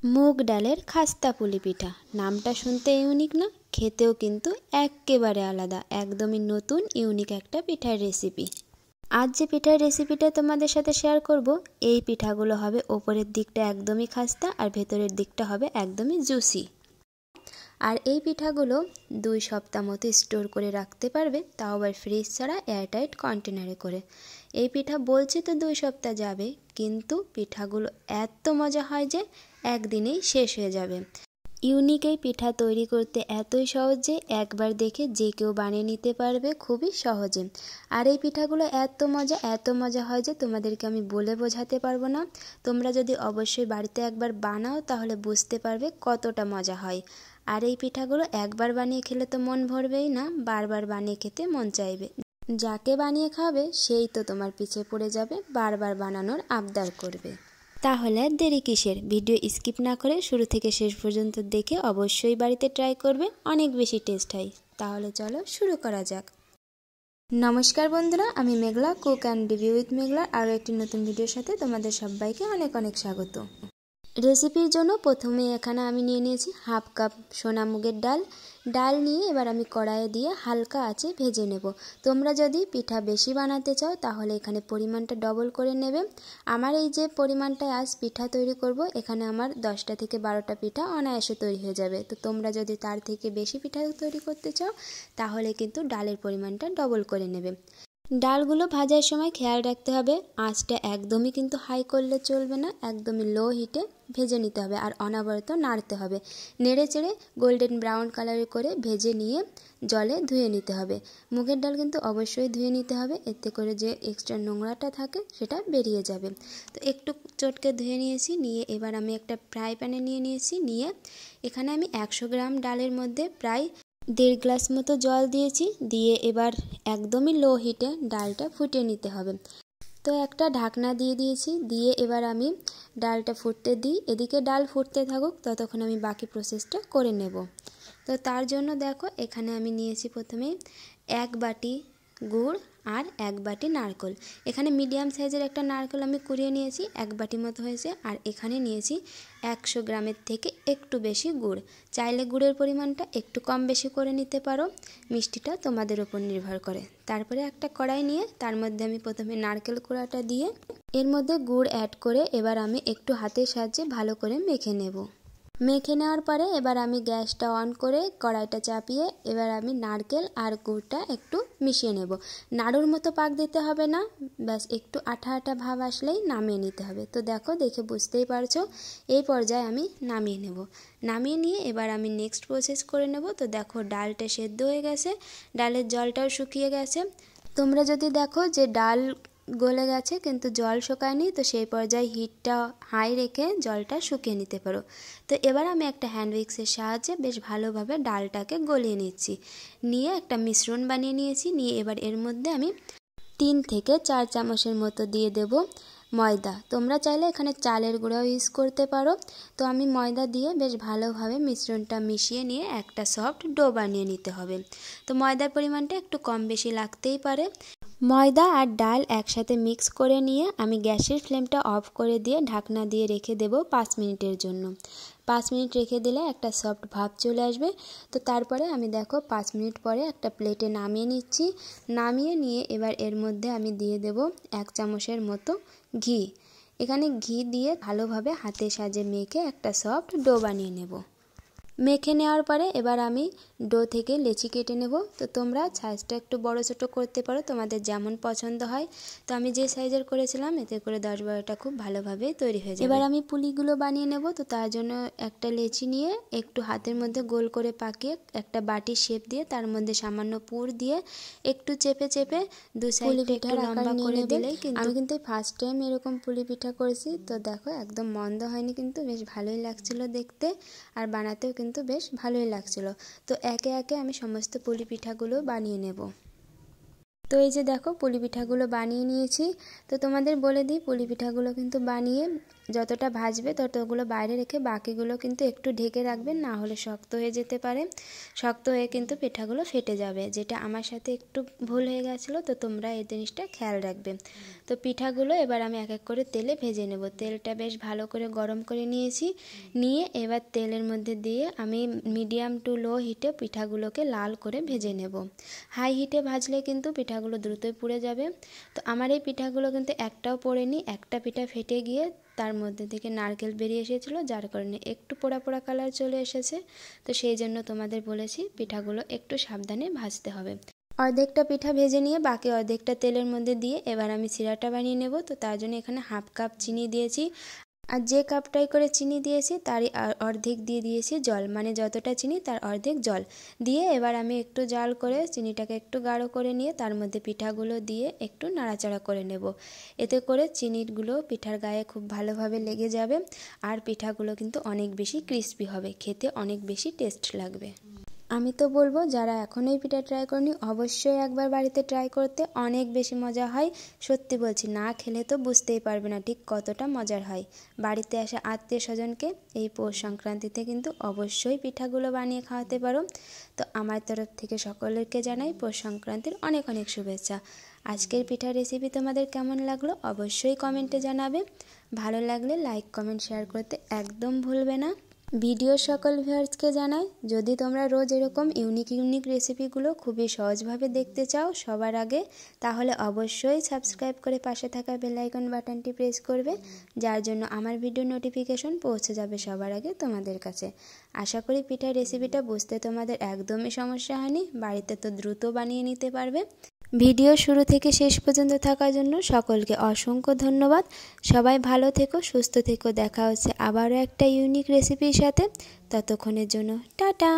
মুগ ডালের খাস্তা পুলি পিঠা। নামটা শুনতে ইউনিক না, খেতেও কিন্তু একেবারে আলাদা, একদমই নতুন ইউনিক একটা পিঠার রেসিপি। আজ যে পিঠার রেসিপিটা তোমাদের সাথে শেয়ার করব, এই পিঠাগুলো হবে ওপরের দিকটা একদমই খাস্তা আর ভেতরের দিকটা হবে একদমই জুসি। আর এই পিঠাগুলো 2 সপ্তাহ মতো স্টোর করে রাখতে পারবে, তাও আবার ফ্রিজ ছাড়া এয়ারটাইট কন্টেনারে করে। এই পিঠা বলছি তো 2 সপ্তাহ যাবে, কিন্তু পিঠাগুলো এত মজা হয় যে একদিনেই শেষ হয়ে যাবে। ইউনিক এই পিঠা তৈরি করতে এতই সহজ যে একবার দেখে যে কেউ বানিয়ে নিতে পারবে খুবই সহজে। আর এই পিঠাগুলো এত মজা হয় যে তোমাদেরকে আমি বলে বোঝাতে পারবো না। তোমরা যদি অবশ্যই বাড়িতে একবার বানাও তাহলে বুঝতে পারবে কতটা মজা হয়। আর এই পিঠাগুলো একবার বানিয়ে খেলে তো মন ভরবেই না, বারবার বানিয়ে খেতে মন চাইবে। যাকে বানিয়ে খাবে সেই তো তোমার পিছে পড়ে যাবে, বারবার বানানোর আবদার করবে। তাহলে দেরি কিসের? ভিডিও স্কিপ না করে শুরু থেকে শেষ পর্যন্ত দেখে অবশ্যই বাড়িতে ট্রাই করবে, অনেক বেশি টেস্ট হয়। তাহলে চলো শুরু করা যাক। নমস্কার বন্ধুরা, আমি মেঘলা, কুক অ্যান্ড রিভিউ উইথ মেঘলা আরও একটি নতুন ভিডিওর সাথে তোমাদের সবাইকে অনেক অনেক স্বাগত। রেসিপির জন্য প্রথমে এখানে আমি নিয়ে নিয়েছি 1/2 কাপ সোনা মুগের ডাল নিয়ে এবার আমি কড়াইয়ে দিয়ে হালকা আঁচে ভেজে নেব। তোমরা যদি পিঠা বেশি বানাতে চাও তাহলে এখানে পরিমাণটা ডবল করে নেবে। আমার এই যে পরিমাণটায় আজ পিঠা তৈরি করব, এখানে আমার 10টা থেকে 12টা পিঠা অনায়াসে তৈরি হয়ে যাবে। তো তোমরা যদি তার থেকে বেশি পিঠা তৈরি করতে চাও তাহলে কিন্তু ডালের পরিমাণটা ডবল করে নেবে। ডালগুলো ভাজার সময় খেয়াল রাখতে হবে, আঁচটা একদমই কিন্তু হাই করলে চলবে না, একদমই লো হিটে ভেজে নিতে হবে আর অনবরত নাড়তে হবে। নেড়ে চেড়ে গোল্ডেন ব্রাউন কালারের করে ভেজে নিয়ে জলে ধুয়ে নিতে হবে। মুগের ডাল কিন্তু অবশ্যই ধুয়ে নিতে হবে, এতে করে যে এক্সট্রা নোংরাটা থাকে সেটা বেরিয়ে যাবে। তো একটু চটকে ধুয়ে নিয়েছি, নিয়ে এবার আমি একটা ফ্রাই প্যানে নিয়ে এখানে আমি 100 গ্রাম ডালের মধ্যে প্রায় 1.5 গ্লাস মতো জল দিয়েছি। দিয়ে এবার একদমই লো হিটে ডালটা ফুটিয়ে নিতে হবে। তো একটা ঢাকনা দিয়ে দিয়েছি, দিয়ে এবার আমি ডালটা ফুটতে দিই। এদিকে ডাল ফুটতে থাকুক, ততক্ষণ আমি বাকি প্রসেসটা করে নেব। তো তার জন্য দেখো এখানে আমি নিয়েছি প্রথমে 1 বাটি গুড় আর 1 বাটি নারকেল। এখানে মিডিয়াম সাইজের একটা নারকেল আমি কুড়িয়ে নিয়েছি, 1 বাটি মতো হয়েছে। আর এখানে নিয়েছি 100 গ্রামের থেকে একটু বেশি গুড়। চাইলে গুড়ের পরিমাণটা একটু কম বেশি করে নিতে পারো, মিষ্টিটা তোমাদের উপর নির্ভর করে। তারপরে একটা কড়াই নিয়ে তার মধ্যে আমি প্রথমে নারকেল কোড়াটা দিয়ে এর মধ্যে গুড় অ্যাড করে এবার আমি একটু হাতের সাহায্যে ভালো করে মেখে নেব। মেখে নেওয়ার পরে এবার আমি গ্যাসটা অন করে কড়াইটা চাপিয়ে এবার আমি নারকেল আর গুড়টা একটু মিশিয়ে নেব। নাড়ুর মতো পাক দিতে হবে না, ব্যাস একটু আঠা আঠা ভাব আসলেই নামিয়ে নিতে হবে। তো দেখে বুঝতেই পারছো, এই পর্যায়ে আমি নামিয়ে নেব। নামিয়ে নিয়ে এবার আমি নেক্সট প্রসেস করে নেব। তো দেখো ডালটা সেদ্ধ হয়ে গেছে, ডালের জলটাও শুকিয়ে গেছে। তোমরা যদি দেখো যে ডাল গলে গেছে কিন্তু জল শুকায়নি, তো সেই পর্যায়ে হিটটা হাই রেখে জলটা শুকিয়ে নিতে পারো। তো এবার আমি একটা হ্যান্ড উইক্সের সাহায্যে বেশ ভালোভাবে ডালটাকে গলিয়ে নিচ্ছি। নিয়ে একটা মিশ্রণ বানিয়ে নিয়েছি। নিয়ে এবার এর মধ্যে আমি 3 থেকে 4 চামচের মতো দিয়ে দেব ময়দা। তোমরা চাইলে এখানে চালের গুঁড়াও ইউজ করতে পারো। তো আমি ময়দা দিয়ে বেশ ভালোভাবে মিশ্রণটা মিশিয়ে নিয়ে একটা সফট ডো বানিয়ে নিতে হবে। তো ময়দার পরিমাণটা একটু কম বেশি লাগতেই পারে। ময়দা আর ডাল একসাথে মিক্স করে নিয়ে আমি গ্যাসের ফ্লেমটা অফ করে দিয়ে ঢাকনা দিয়ে রেখে দেব 5 মিনিটের জন্য। 5 মিনিট রেখে দিলে একটা সফট ভাব চলে আসবে। তো তারপরে আমি দেখো 5 মিনিট পরে একটা প্লেটে নামিয়ে নিচ্ছি। নামিয়ে নিয়ে এবার এর মধ্যে আমি দিয়ে দেব 1 চামচের মতো ঘি। এখানে ঘি দিয়ে ভালোভাবে হাতের সাহায্যে মেখে একটা সফট ডো বানিয়ে নেব। মেখে নেওয়ার পরে এবার আমি ডো থেকে লেচি কেটে নেব। তো তোমরা সাইজটা একটু বড় ছোটো করতে পারো, তোমাদের যেমন পছন্দ হয়। তো আমি যে সাইজের করেছিলাম এতে করে 10-12টা খুব ভালোভাবে তৈরি হয়ে যাবে। এবার আমি পুলিগুলো বানিয়ে নেব। তো তার জন্য একটা লেচি নিয়ে একটু হাতের মধ্যে গোল করে পাকিয়ে একটা বাটির শেপ দিয়ে তার মধ্যে সামান্য পুর দিয়ে একটু চেপে দু সাইডে একটু লম্বা করে দিলেই কিন্তু আমি কিন্তু ফার্স্ট টাইম এরকম পুলি পিঠা করেছি। তো দেখো একদম মন্দ হয়নি, কিন্তু বেশ ভালোই লাগছিল দেখতে আর বানাতেও কিন্তু বেশ ভালোই লাগছিল। তো একে একে আমি সমস্ত পুলি পিঠাগুলো বানিয়ে নেব। তো এই যে দেখো পুলি পিঠাগুলো বানিয়ে নিয়েছি। তো তোমাদের বলে দিই পুলি পিঠাগুলো কিন্তু বানিয়ে যতটা ভাজবে ততগুলো বাইরে রেখে বাকিগুলো কিন্তু একটু ঢেকে রাখবেন, না হলে শক্ত হয়ে যেতে পারে। শক্ত হয়ে কিন্তু পিঠাগুলো ফেটে যাবে, যেটা আমার সাথে একটু ভুল হয়ে গেছিলো। তো তোমরা এই জিনিসটা খেয়াল রাখবে। তো পিঠাগুলো এবার আমি এক এক করে তেলে ভেজে নেব। তেলটা বেশ ভালো করে গরম করে নিয়েছি। নিয়ে এবার তেলের মধ্যে দিয়ে আমি মিডিয়াম টু লো হিটে পিঠাগুলোকে লাল করে ভেজে নেব। হাই হিটে ভাজলে কিন্তু পিঠাগুলো দ্রুতই পুড়ে যাবে। তো আমার এই পিঠাগুলো কিন্তু একটাও পোড়েনি। একটা পিঠা ফেটে গিয়ে তার মধ্যে থেকে নারকেল বেরিয়ে এসেছিলো, যার কারণে একটু পোড়া পোড়া কালার চলে এসেছে। তো সেই জন্য তোমাদের বলেছি পিঠাগুলো একটু সাবধানে ভাজতে হবে। অর্ধেকটা পিঠা ভেজে নিয়ে বাকি অর্ধেকটা তেলের মধ্যে দিয়ে এবার আমি চিড়াটা বানিয়ে নেব। তো তার জন্য এখানে হাফ কাপ চিনি দিয়েছি, আর যে কাপটাই করে চিনি দিয়েছি তারই অর্ধেক দিয়ে দিয়েছি জল, মানে যতটা চিনি তার অর্ধেক জল দিয়ে এবার আমি একটু জাল করে চিনিটাকে একটু গাঢ় করে নিয়ে তার মধ্যে পিঠাগুলো দিয়ে একটু নাড়াচাড়া করে নেব। এতে করে চিনিগুলো পিঠার গায়ে খুব ভালোভাবে লেগে যাবে, আর পিঠাগুলো কিন্তু অনেক বেশি ক্রিস্পি হবে, খেতে অনেক বেশি টেস্ট লাগবে। আমি তো বলবো যারা এখনও এই পিঠা ট্রাই করেনি অবশ্যই একবার বাড়িতে ট্রাই করতে, অনেক বেশি মজা হয়। সত্যি বলছি, না খেলে তো বুঝতেই পারবে না ঠিক কতটা মজার হয়। বাড়িতে আসা আত্মীয় স্বজনকে এই পৌষ সংক্রান্তিতে কিন্তু অবশ্যই পিঠাগুলো বানিয়ে খাওয়াতে পারো। তো আমার তরফ থেকে সকলকে জানাই পৌষ সংক্রান্তির অনেক অনেক শুভেচ্ছা। আজকের পিঠার রেসিপি তোমাদের কেমন লাগলো অবশ্যই কমেন্টে জানাবে। ভালো লাগলে লাইক কমেন্ট শেয়ার করতে একদম ভুলবে না। ভিডিও সকল ভিউয়ার্সকে জানাই, যদি তোমরা রোজ এরকম ইউনিক রেসিপিগুলো খুবই সহজভাবে দেখতে চাও সবার আগে, তাহলে অবশ্যই সাবস্ক্রাইব করে পাশে থাকা বেল আইকন বাটনটি প্রেস করবে, যার জন্য আমার ভিডিও নোটিফিকেশন পৌঁছে যাবে সবার আগে তোমাদের কাছে। আশা করি পিঠার রেসিপিটা বুঝতে তোমাদের একদমই সমস্যা হয়নি, বাড়িতে তো দ্রুত বানিয়ে নিতে পারবে। ভিডিও শুরু থেকে শেষ পর্যন্ত থাকার জন্য সকলকে অসংখ্য ধন্যবাদ। সবাই ভালো থেকো, সুস্থ থেকো। দেখা হচ্ছে আবারও একটা ইউনিক রেসিপির সাথে। ততক্ষণের জন্য টাটা।